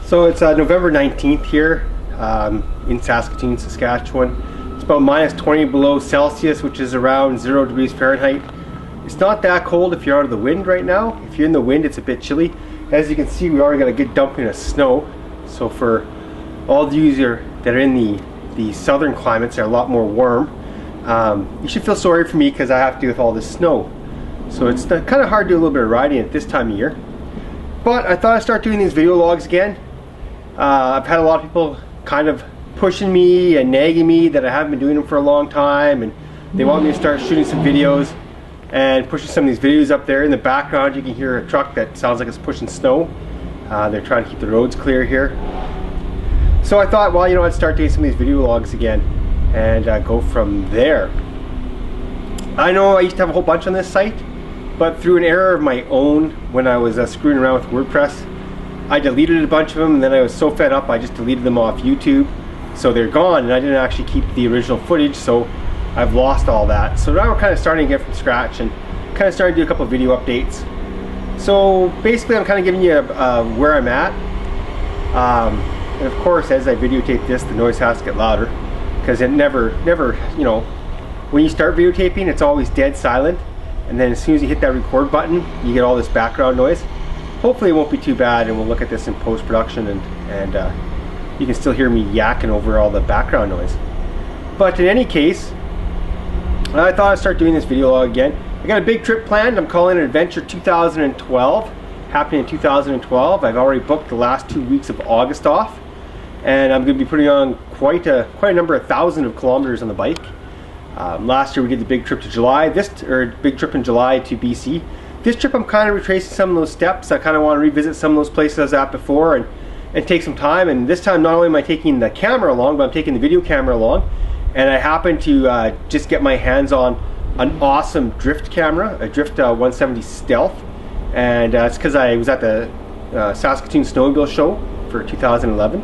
So it's November 19th here in Saskatoon, Saskatchewan. It's about minus 20 below Celsius, which is around 0 degrees Fahrenheit. It's not that cold if you're out of the wind right now. If you're in the wind, it's a bit chilly. As you can see, we already got a good dumping of snow. So for all of you that are in the southern climates, they're a lot more warm. You should feel sorry for me because I have to deal with all this snow. So it's kind of hard to do a little bit of riding at this time of year. But I thought I'd start doing these video logs again. I've had a lot of people kind of pushing me and nagging me that I haven't been doing them for a long time, and they want me to start shooting some videos and pushing some of these videos up there. In the background you can hear a truck that sounds like it's pushing snow. They're trying to keep the roads clear here. So I thought, well, you know, I'd start doing some of these video logs again and go from there. I know I used to have a whole bunch on this site, but through an error of my own when I was screwing around with WordPress, I deleted a bunch of them, and then I was so fed up I just deleted them off YouTube. So they're gone, and I didn't actually keep the original footage, so I've lost all that. So now we're kind of starting again from scratch and kind of starting to do a couple of video updates. So basically I'm kind of giving you where I'm at. And of course, as I videotape this, the noise has to get louder, because it never, you know, when you start videotaping, it's always dead silent, and then as soon as you hit that record button, you get all this background noise. Hopefully it won't be too bad, and we'll look at this in post-production, and you can still hear me yakking over all the background noise. But in any case, I thought I'd start doing this video log again. I got a big trip planned. I'm calling it Adventure 2012, happening in 2012. I've already booked the last 2 weeks of August off, and I'm going to be putting on quite a number of thousands of kilometers on the bike. Last year we did the big trip to July, big trip in July to BC. This trip I'm kind of retracing some of those steps. I kind of want to revisit some of those places I was at before and take some time. And this time not only am I taking the camera along, but I'm taking the video camera along. And I happen to just get my hands on an awesome drift camera, a Drift 170 Stealth. And it's because I was at the Saskatoon Snowmobile Show for 2011.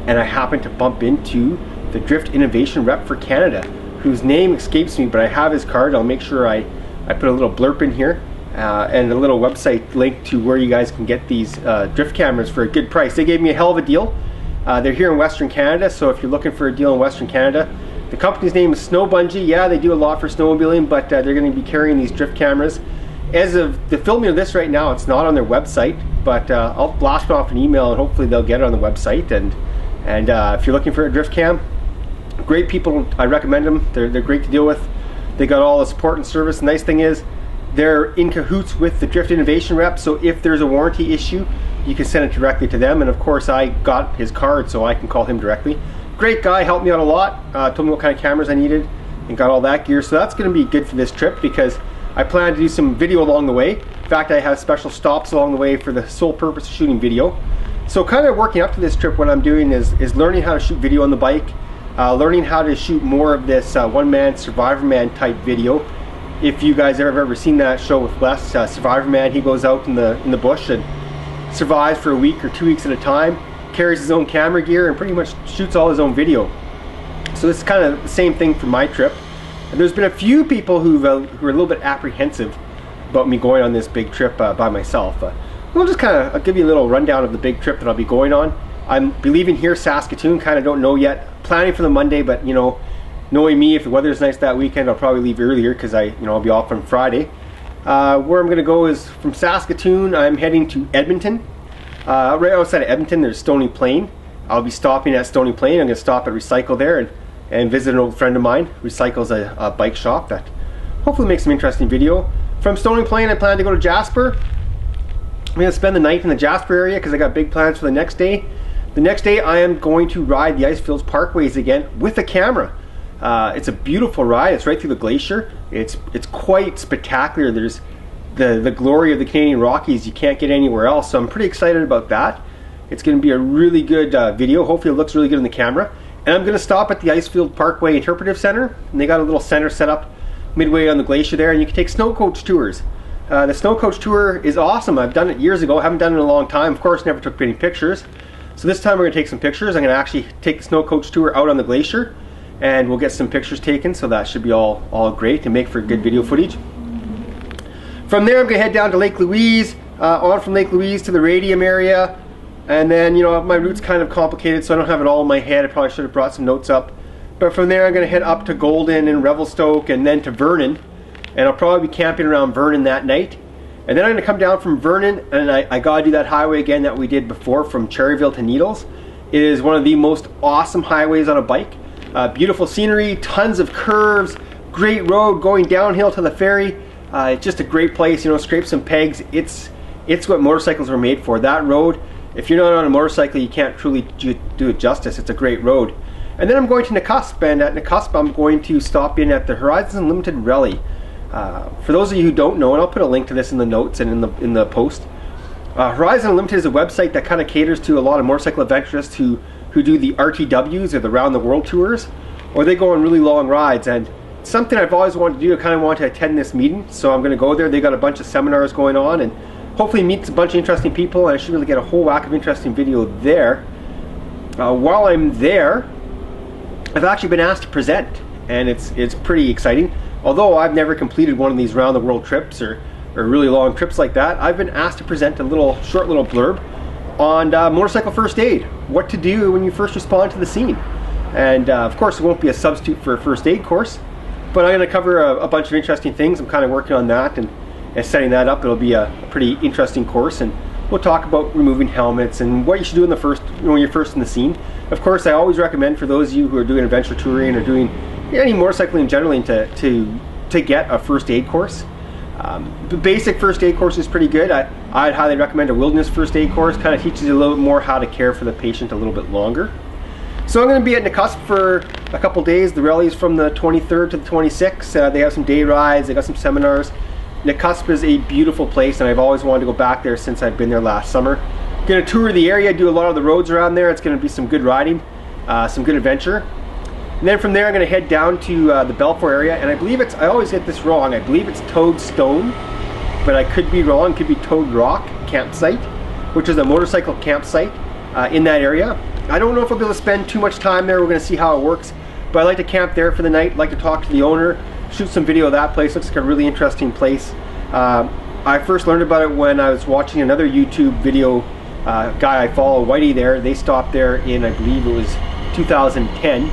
And I happened to bump into the Drift Innovation rep for Canada, whose name escapes me, but I have his card. I'll make sure I put a little blurb in here. And a little website link to where you guys can get these drift cameras for a good price. They gave me a hell of a deal. They're here in Western Canada, so if you're looking for a deal in Western Canada, the company's name is Snow Bungee. Yeah, they do a lot for snowmobiling, but they're going to be carrying these drift cameras. As of the filming of this right now, it's not on their website, but I'll blast off an email and hopefully they'll get it on the website. And if you're looking for a drift cam, great people, I recommend them. They're great to deal with. They got all the support and service. The nice thing is, they're in cahoots with the Drift Innovation rep, so if there's a warranty issue, you can send it directly to them. And of course, I got his card, so I can call him directly. Great guy, helped me out a lot, told me what kind of cameras I needed, and got all that gear. So that's going to be good for this trip, because I plan to do some video along the way. In fact, I have special stops along the way for the sole purpose of shooting video. So kind of working up to this trip, what I'm doing is learning how to shoot video on the bike, learning how to shoot more of this one-man Survivor Man type video. If you guys have ever seen that show with Les, Survivor Man, he goes out in the bush and survives for a week or 2 weeks at a time, carries his own camera gear, and pretty much shoots all his own video. So this is kind of the same thing for my trip. And there's been a few people who are a little bit apprehensive about me going on this big trip by myself. We'll just kind of, I'll give you a little rundown of the big trip that I'll be going on. I'm leaving here, Saskatoon, kind of don't know yet. Planning for the Monday, but you know, knowing me, if the weather's nice that weekend, I'll probably leave earlier because I'll be off on Friday. Where I'm going to go is from Saskatoon. I'm heading to Edmonton. Right outside of Edmonton, there's Stony Plain. I'll be stopping at Stony Plain. I'm going to stop at Recycle there and visit an old friend of mine. Recycle's a bike shop that hopefully makes some interesting video. From Stony Plain, I plan to go to Jasper. I'm going to spend the night in the Jasper area because I got big plans for the next day. The next day, I am going to ride the Icefields Parkways again with a camera. It's a beautiful ride. It's right through the glacier. It's quite spectacular. There's the glory of the Canadian Rockies you can't get anywhere else. So I'm pretty excited about that. It's going to be a really good video. Hopefully it looks really good on the camera. And I'm going to stop at the Icefield Parkway Interpretive Center. And they got a little center set up midway on the glacier there, and you can take snow coach tours. The snow coach tour is awesome. I've done it years ago. I haven't done it in a long time. Of course, never took any pictures. So this time we're going to take some pictures. I'm going to actually take the snow coach tour out on the glacier, and we'll get some pictures taken, so that should be all great and make for good video footage. From there I'm going to head down to Lake Louise, on from Lake Louise to the Radium area, And then, you know, my route's kind of complicated, so I don't have it all in my head. I probably should have brought some notes up. But from there, I'm going to head up to Golden and Revelstoke and then to Vernon. And I'll probably be camping around Vernon that night. And then I'm going to come down from Vernon, and I got to do that highway again that we did before from Cherryville to Needles. It is one of the most awesome highways on a bike. Beautiful scenery, tons of curves, great road going downhill to the ferry. It's just a great place, you know, scrape some pegs. It's what motorcycles were made for. That road, if you're not on a motorcycle, you can't truly do it justice. It's a great road. And then I'm going to Nakusp, and at Nakusp I'm going to stop in at the Horizons Unlimited Rally. For those of you who don't know, and I'll put a link to this in the notes and in the post, Horizon Unlimited is a website that kind of caters to a lot of motorcycle adventurists who do the RTWs or the round the world tours, or they go on really long rides. And something I've always wanted to do, I kind of want to attend this meeting, so I'm going to go there. They got a bunch of seminars going on, and hopefully meet a bunch of interesting people, and I should really get a whole whack of interesting video there. While I'm there, I've actually been asked to present, and it's pretty exciting. Although I've never completed one of these round the world trips or really long trips like that, I've been asked to present a short little blurb on motorcycle first aid, what to do when you first respond to the scene. And of course it won't be a substitute for a first aid course, but I'm going to cover a bunch of interesting things. I'm kind of working on that and setting that up. It'll be a pretty interesting course, and we'll talk about removing helmets and what you should do in the when you're first in the scene. Of course, I always recommend for those of you who are doing adventure touring or doing any motorcycling generally to get a first aid course. The basic first aid course is pretty good. I'd highly recommend a wilderness first aid course. Kind of teaches you a little bit more how to care for the patient a little bit longer. So I'm going to be at Nakusp for a couple days. The rally is from the 23rd to the 26th. They have some day rides, they got some seminars. Nakusp is a beautiful place, and I've always wanted to go back there since I've been there last summer. Going to tour the area, do a lot of the roads around there. It's going to be some good riding, some good adventure. And then from there I'm going to head down to the Belfour area, and I believe I always get this wrong, I believe it's Toad Stone, but I could be wrong. It could be Toad Rock campsite, which is a motorcycle campsite in that area. I don't know if I'll be able to spend too much time there. We're going to see how it works, but I like to camp there for the night, like to talk to the owner, shoot some video of that place. Looks like a really interesting place. I first learned about it when I was watching another YouTube video guy I follow, Whitey there. They stopped there in, I believe it was 2010,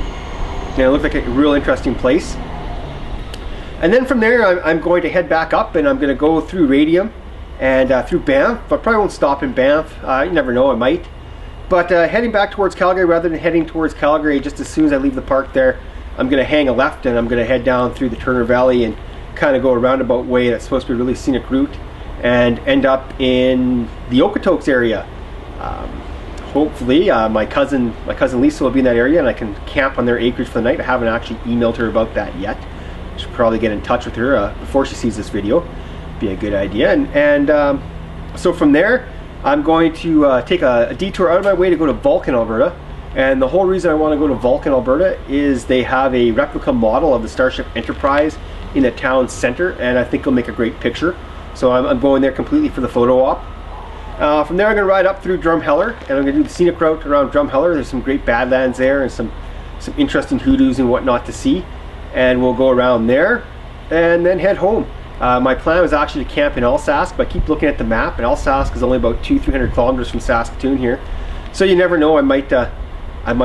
and it looked like a real interesting place. And then from there I'm going to head back up, and I'm going to go through Radium and through Banff. I probably won't stop in Banff. You never know, I might. But heading back towards Calgary, rather than heading towards Calgary just as soon as I leave the park there, I'm going to hang a left, and I'm going to head down through the Turner Valley and kind of go a roundabout way that's supposed to be a really scenic route and end up in the Okotoks area. Hopefully my cousin Lisa will be in that area, and I can camp on their acreage for the night. I haven't actually emailed her about that yet. I should probably get in touch with her before she sees this video. Be a good idea. And so from there I'm going to take a detour out of my way to go to Vulcan, Alberta. And the whole reason I want to go to Vulcan, Alberta is they have a replica model of the Starship Enterprise in the town center, and I think it'll make a great picture. So I'm going there completely for the photo op. From there I'm going to ride up through Drumheller, and I'm going to do the scenic route around Drumheller. There's some great badlands there and some interesting hoodoos and whatnot to see. And we'll go around there and then head home. My plan was actually to camp in Alsask, but I keep looking at the map, and Alsask is only about 200-300 kilometers from Saskatoon here. So you never know, I might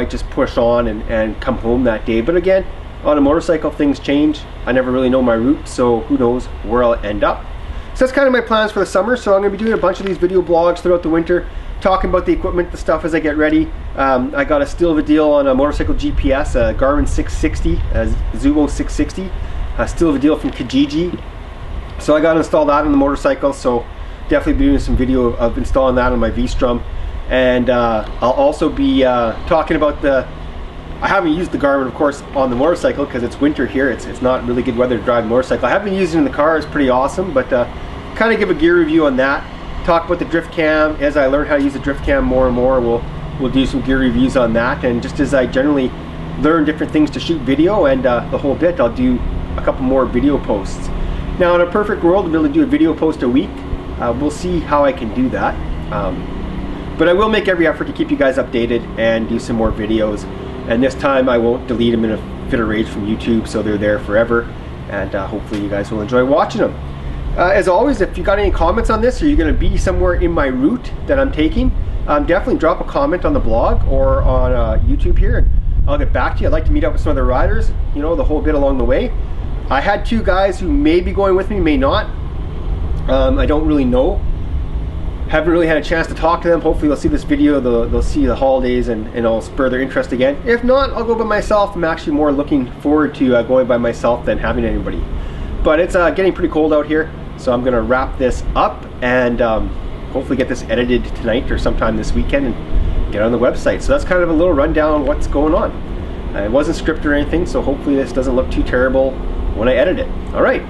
just push on and come home that day. But again, on a motorcycle things change. I never really know my route, so who knows where I'll end up. So that's kind of my plans for the summer. So I'm going to be doing a bunch of these video blogs throughout the winter, talking about the equipment, the stuff as I get ready. I got a steal of a deal on a motorcycle GPS, a Garmin 660, a Zumo 660, a steal of a deal from Kijiji. So I got to install that on the motorcycle, so definitely be doing some video of installing that on my V-Strom. And I'll also be talking about I haven't used the Garmin, of course, on the motorcycle because it's winter here. It's not really good weather to drive a motorcycle. I have been using it in the car. It's pretty awesome, but kind of give a gear review on that. Talk about the drift cam. As I learn how to use the drift cam more and more, we'll do some gear reviews on that. And just as I generally learn different things to shoot video and the whole bit, I'll do a couple more video posts. Now, in a perfect world, I'll be able to do a video post a week. We'll see how I can do that. But I will make every effort to keep you guys updated and do some more videos. And this time I won't delete them in a fit of rage from YouTube, so they're there forever. And hopefully you guys will enjoy watching them. As always, if you got any comments on this, or you're going to be somewhere in my route that I'm taking, definitely drop a comment on the blog or on YouTube here, and I'll get back to you. I'd like to meet up with some other riders, you know, the whole bit along the way. I had 2 guys who may be going with me, may not. I don't really know. Haven't really had a chance to talk to them. Hopefully they'll see this video, they'll see the holidays, and it'll spur their interest again. If not, I'll go by myself. I'm actually more looking forward to going by myself than having anybody. But it's getting pretty cold out here, so I'm gonna wrap this up and hopefully get this edited tonight or sometime this weekend and get on the website. So that's kind of a little rundown on what's going on. It wasn't scripted or anything, so hopefully this doesn't look too terrible when I edit it. All right.